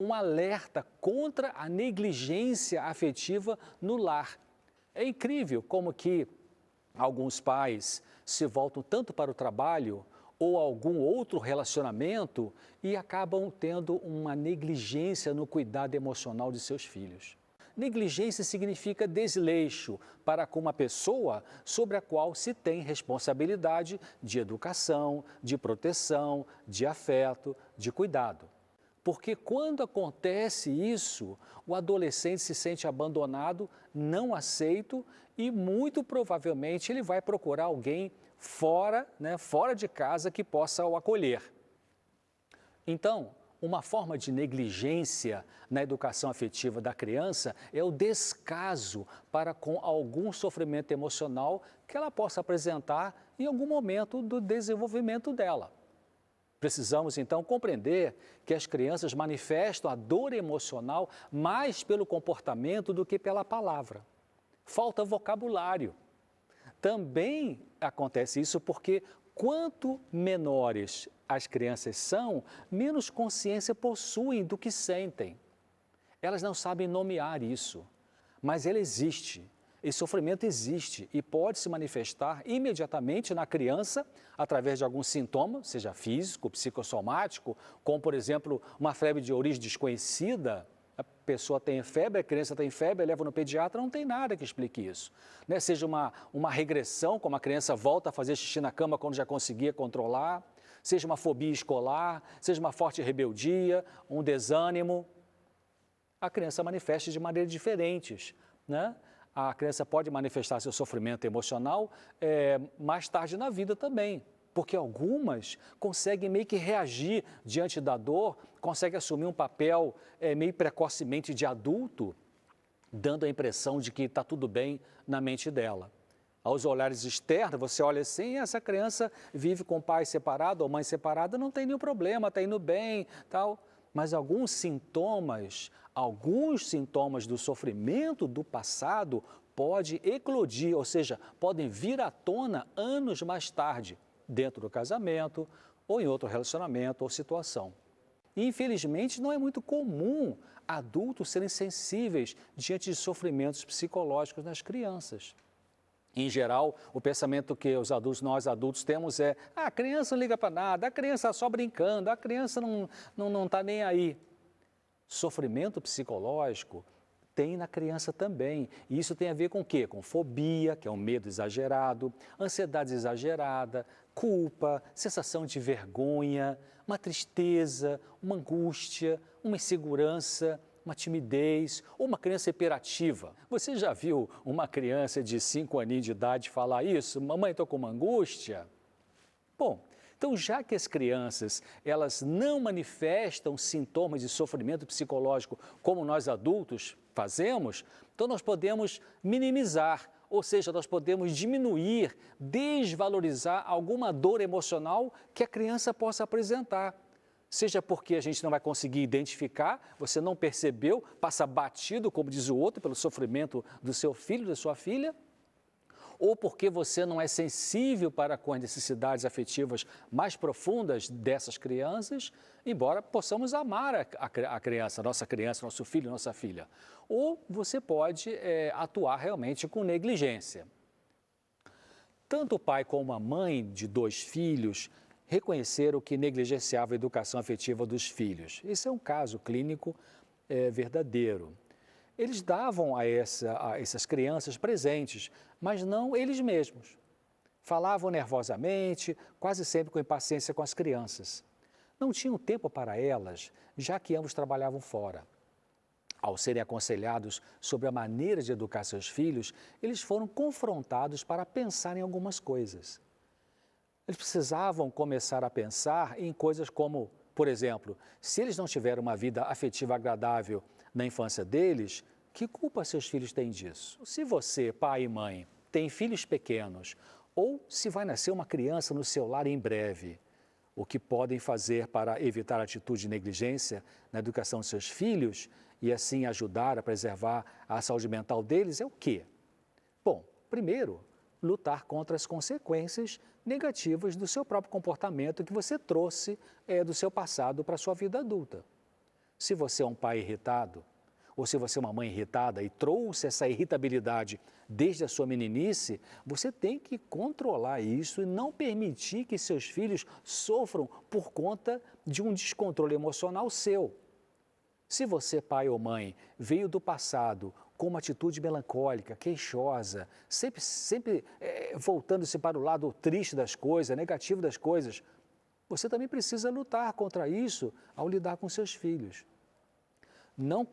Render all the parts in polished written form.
um alerta contra a negligência afetiva no lar. É incrível como que alguns pais se voltam tanto para o trabalho ou algum outro relacionamento e acabam tendo uma negligência no cuidado emocional de seus filhos. Negligência significa desleixo para com uma pessoa sobre a qual se tem responsabilidade de educação, de proteção, de afeto, de cuidado. Porque quando acontece isso, o adolescente se sente abandonado, não aceito e muito provavelmente ele vai procurar alguém fora, fora de casa que possa o acolher. Então, uma forma de negligência na educação afetiva da criança é o descaso para com algum sofrimento emocional que ela possa apresentar em algum momento do desenvolvimento dela. Precisamos, então, compreender que as crianças manifestam a dor emocional mais pelo comportamento do que pela palavra. Falta vocabulário. Também acontece isso porque quanto menores as crianças são, menos consciência possuem do que sentem. Elas não sabem nomear isso, mas ele existe. Esse sofrimento existe e pode se manifestar imediatamente na criança através de algum sintoma, seja físico, psicossomático, como, por exemplo, uma febre de origem desconhecida. A pessoa tem febre, a criança tem febre, leva no pediatra, não tem nada que explique isso. Seja uma regressão, como a criança volta a fazer xixi na cama quando já conseguia controlar, seja uma fobia escolar, seja uma forte rebeldia, um desânimo. A criança manifesta de maneiras diferentes, A criança pode manifestar seu sofrimento emocional mais tarde na vida também, porque algumas conseguem meio que reagir diante da dor, conseguem assumir um papel meio precocemente de adulto, dando a impressão de que está tudo bem na mente dela. Aos olhares externos, você olha assim, essa criança vive com o pai separado ou mãe separada, não tem nenhum problema, está indo bem, tal. Mas alguns sintomas do sofrimento do passado podem eclodir, ou seja, podem vir à tona anos mais tarde, dentro do casamento ou em outro relacionamento ou situação. E, infelizmente, não é muito comum adultos serem sensíveis diante de sofrimentos psicológicos nas crianças. Em geral, o pensamento que nós adultos temos é: a criança não liga para nada, a criança está só brincando, a criança não está nem aí. Sofrimento psicológico tem na criança também. E isso tem a ver com o quê? Com fobia, que é um medo exagerado, ansiedade exagerada, culpa, sensação de vergonha, uma tristeza, uma angústia, uma insegurança, uma timidez ou uma criança hiperativa. Você já viu uma criança de 5 aninhos de idade falar isso? Mamãe, estou com uma angústia? Bom, então já que as crianças elas não manifestam sintomas de sofrimento psicológico como nós adultos fazemos, então nós podemos minimizar, ou seja, nós podemos diminuir, desvalorizar alguma dor emocional que a criança possa apresentar. Seja porque a gente não vai conseguir identificar, você não percebeu, passa batido, como diz o outro, pelo sofrimento do seu filho, da sua filha, ou porque você não é sensível para com as necessidades afetivas mais profundas dessas crianças, embora possamos amar a criança, nosso filho, nossa filha. Ou você pode atuar realmente com negligência. Tanto o pai como a mãe de 2 filhos reconheceram que negligenciava a educação afetiva dos filhos. Esse é um caso clínico verdadeiro. Eles davam a essas crianças presentes, mas não eles mesmos. Falavam nervosamente, quase sempre com impaciência com as crianças. Não tinham tempo para elas, já que ambos trabalhavam fora. Ao serem aconselhados sobre a maneira de educar seus filhos, eles foram confrontados para pensar em algumas coisas. Eles precisavam começar a pensar em coisas como, por exemplo, se eles não tiveram uma vida afetiva agradável na infância deles, que culpa seus filhos têm disso? Se você, pai e mãe, tem filhos pequenos, ou se vai nascer uma criança no seu lar em breve, o que podem fazer para evitar a atitude de negligência na educação de seus filhos e assim ajudar a preservar a saúde mental deles é o quê? Bom, primeiro, lutar contra as consequências negativas do seu próprio comportamento que você trouxe do seu passado para a sua vida adulta. Se você é um pai irritado, ou se você é uma mãe irritada e trouxe essa irritabilidade desde a sua meninice, você tem que controlar isso e não permitir que seus filhos sofram por conta de um descontrole emocional seu. Se você, pai ou mãe, veio do passado com uma atitude melancólica, queixosa, sempre voltando-se para o lado triste das coisas, negativo das coisas, você também precisa lutar contra isso ao lidar com seus filhos. Não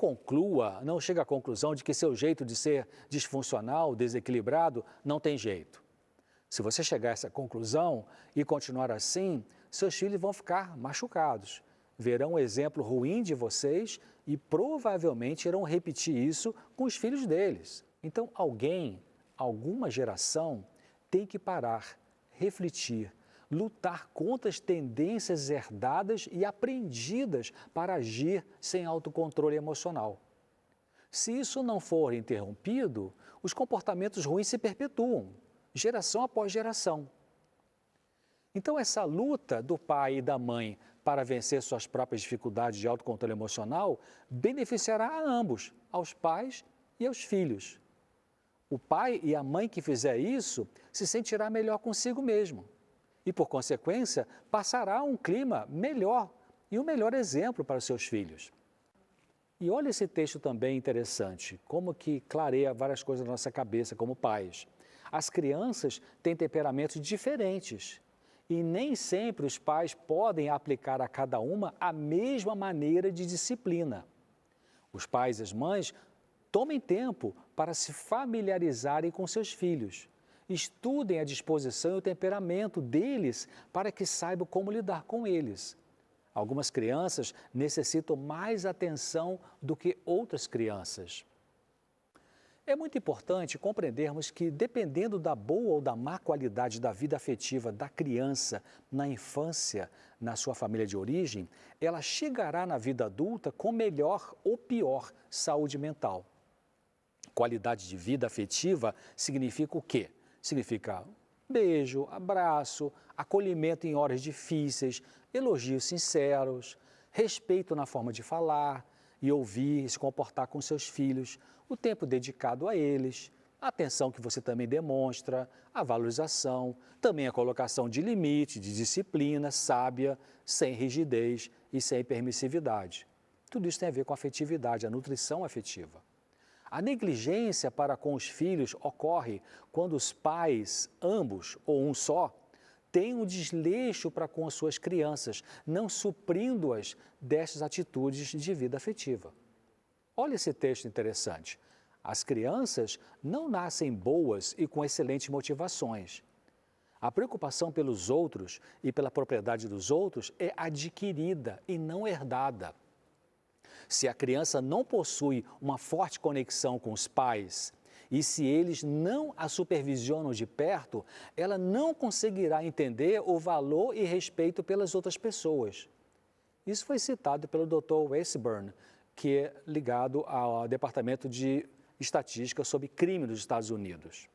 chegue à conclusão de que seu jeito de ser disfuncional, desequilibrado, não tem jeito. Se você chegar a essa conclusão e continuar assim, seus filhos vão ficar machucados. Verão um exemplo ruim de vocês e provavelmente irão repetir isso com os filhos deles. Então, alguma geração, tem que parar, refletir, lutar contra as tendências herdadas e aprendidas para agir sem autocontrole emocional. Se isso não for interrompido, os comportamentos ruins se perpetuam, geração após geração. Então, essa luta do pai e da mãe para vencer suas próprias dificuldades de autocontrole emocional beneficiará a ambos, aos pais e aos filhos. O pai e a mãe que fizer isso se sentirá melhor consigo mesmo e, por consequência, passará um clima melhor e um melhor exemplo para os seus filhos. E olha esse texto também interessante, como que clareia várias coisas na nossa cabeça como pais. As crianças têm temperamentos diferentes e nem sempre os pais podem aplicar a cada uma a mesma maneira de disciplina. Os pais e as mães tomem tempo para se familiarizarem com seus filhos. Estudem a disposição e o temperamento deles para que saibam como lidar com eles. Algumas crianças necessitam mais atenção do que outras crianças. É muito importante compreendermos que, dependendo da boa ou da má qualidade da vida afetiva da criança na infância, na sua família de origem, ela chegará na vida adulta com melhor ou pior saúde mental. Qualidade de vida afetiva significa o quê? Significa beijo, abraço, acolhimento em horas difíceis, elogios sinceros, respeito na forma de falar e ouvir e se comportar com seus filhos, o tempo dedicado a eles, a atenção que você também demonstra, a valorização, também a colocação de limite, de disciplina sábia, sem rigidez e sem permissividade. Tudo isso tem a ver com a afetividade, a nutrição afetiva. A negligência para com os filhos ocorre quando os pais, ambos ou um só, têm um desleixo para com as suas crianças, não suprindo-as destas atitudes de vida afetiva. Olha esse texto interessante. As crianças não nascem boas e com excelentes motivações. A preocupação pelos outros e pela propriedade dos outros é adquirida e não herdada. Se a criança não possui uma forte conexão com os pais e se eles não a supervisionam de perto, ela não conseguirá entender o valor e respeito pelas outras pessoas. Isso foi citado pelo Dr. Westburn, que é ligado ao Departamento de Estatística sobre Crime dos Estados Unidos.